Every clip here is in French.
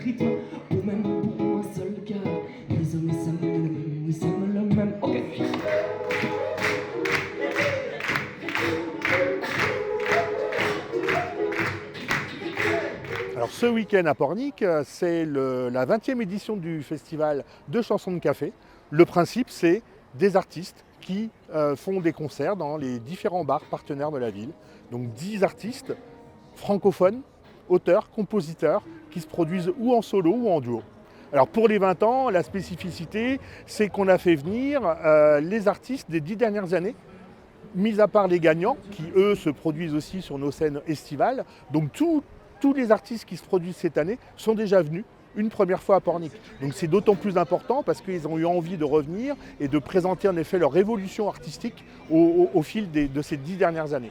rythme, ou même pour un seul cœur. Les hommes ils s'aiment le même. Ok. Alors ce week-end à Pornic, c'est la 20e édition du festival de chansons de café. Le principe, c'est des artistes qui font des concerts dans les différents bars partenaires de la ville. Donc 10 artistes francophones, auteurs, compositeurs, qui se produisent ou en solo ou en duo. Alors pour les 20 ans, la spécificité, c'est qu'on a fait venir les artistes des 10 dernières années, mis à part les gagnants, qui eux se produisent aussi sur nos scènes estivales. Donc tous les artistes qui se produisent cette année sont déjà venus une première fois à Pornic. Donc c'est d'autant plus important parce qu'ils ont eu envie de revenir et de présenter en effet leur évolution artistique au fil de ces 10 dernières années.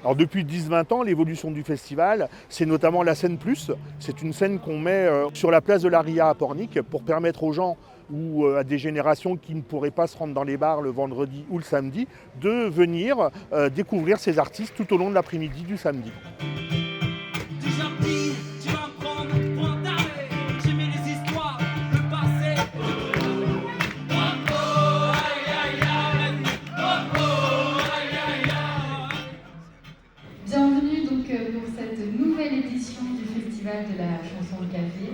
Alors depuis 10-20 ans, l'évolution du festival, c'est notamment la scène plus. C'est une scène qu'on met sur la place de la Ria à Pornic pour permettre aux gens ou à des générations qui ne pourraient pas se rendre dans les bars le vendredi ou le samedi, de venir découvrir ces artistes tout au long de l'après-midi du samedi. Bienvenue donc pour cette nouvelle édition du Festival de la chanson de café.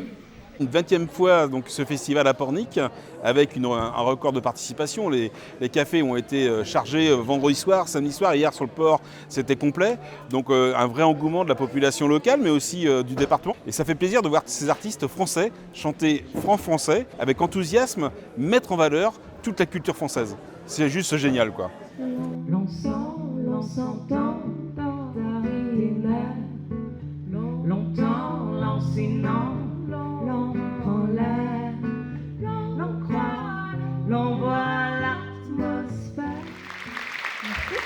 Une 20e fois donc, ce festival à Pornic avec un record de participation. Les cafés ont été chargés vendredi soir, samedi soir. Hier sur le port, c'était complet. Donc un vrai engouement de la population locale, mais aussi du département. Et ça fait plaisir de voir ces artistes français chanter franc-français avec enthousiasme, mettre en valeur toute la culture française. C'est juste génial, quoi. L'on s'entend d'arriver longtemps, l'ensinant, l'on prend l'air, l'on croit, l'on voit l'atmosphère. Merci.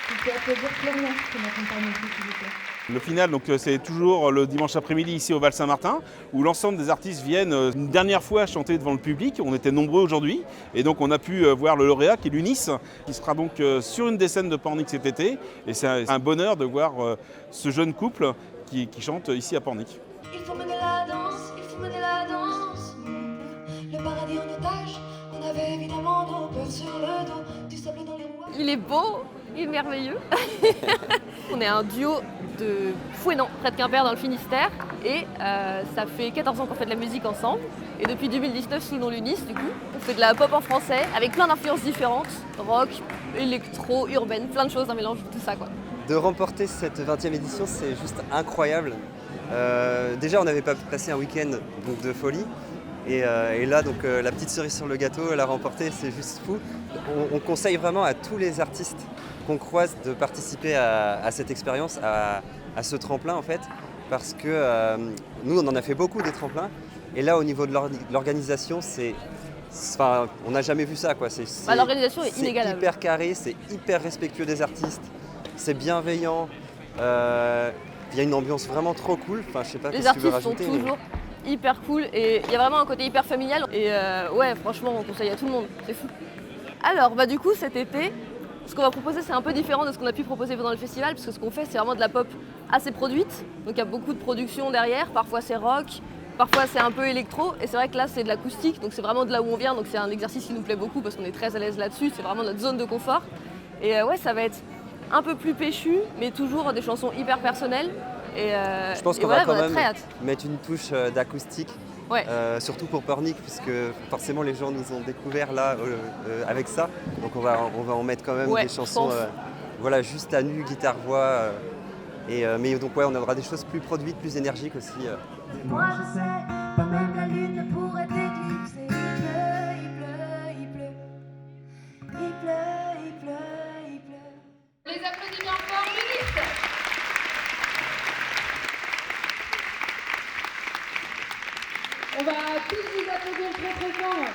Vous pouvez applaudir Florian qui m'accompagne ici, s'il vous plaît. Le final, donc, c'est toujours le dimanche après-midi ici au Val Saint-Martin, où l'ensemble des artistes viennent une dernière fois chanter devant le public. On était nombreux aujourd'hui, et donc on a pu voir le lauréat qui est l'UNIS, qui sera donc sur une des scènes de Pornic cet été. Et c'est un bonheur de voir ce jeune couple qui chante ici à Pornic. Il faut mener la danse, il faut mener la danse. Le paradis en otage, on avait évidemment nos peurs sur le dos, du sable dans les rouages. Il est beau, il est merveilleux. On est un duo de Fouesnant, près de Quimper dans le Finistère. Et ça fait 14 ans qu'on fait de la musique ensemble. Et depuis 2019, sous le nom l'UNIS, du coup, on fait de la pop en français avec plein d'influences différentes. Rock, électro, urbaine, plein de choses, un mélange de tout ça, quoi. De remporter cette 20e édition, c'est juste incroyable. Déjà, on n'avait pas passé un week-end donc, de folie. Et là, donc, la petite cerise sur le gâteau, la remporter, c'est juste fou. On conseille vraiment à tous les artistes qu'on croise de participer à cette expérience, à ce tremplin en fait, parce que nous, on en a fait beaucoup des tremplins. Et là, au niveau de l'organisation, on n'a jamais vu ça, quoi. L'organisation est inégalable. C'est hyper carré, c'est hyper respectueux des artistes, c'est bienveillant. Il y a une ambiance vraiment trop cool. Enfin, je sais pas les ce que tu veux artistes rajouter. sont toujours hyper cool et il y a vraiment un côté hyper familial. Et ouais, franchement, on conseille à tout le monde, c'est fou. Alors, du coup, cet été, ce qu'on va proposer, c'est un peu différent de ce qu'on a pu proposer pendant le festival, parce que ce qu'on fait, c'est vraiment de la pop assez produite. Donc il y a beaucoup de production derrière, parfois c'est rock, parfois c'est un peu électro, et c'est vrai que là c'est de l'acoustique, donc c'est vraiment de là où on vient, donc c'est un exercice qui nous plaît beaucoup parce qu'on est très à l'aise là-dessus, c'est vraiment notre zone de confort. Et ouais, ça va être un peu plus péchu, mais toujours des chansons hyper personnelles. Et je pense qu'on voilà, va quand on a très même hâte. mettre une touche d'acoustique. Ouais. Surtout pour Pornic, puisque forcément les gens nous ont découvert là avec ça. Donc on va en mettre quand même des chansons voilà, juste à nu, guitare-voix. Mais donc ouais, on aura des choses plus produites, plus énergiques aussi. Moi je sais, pas même la lune ne pourrait t'éclipser. Il pleut, il pleut, il pleut, il pleut, il pleut, il pleut. Les applaudissements pour l'UNIS. On va tous vous applaudir très très fort.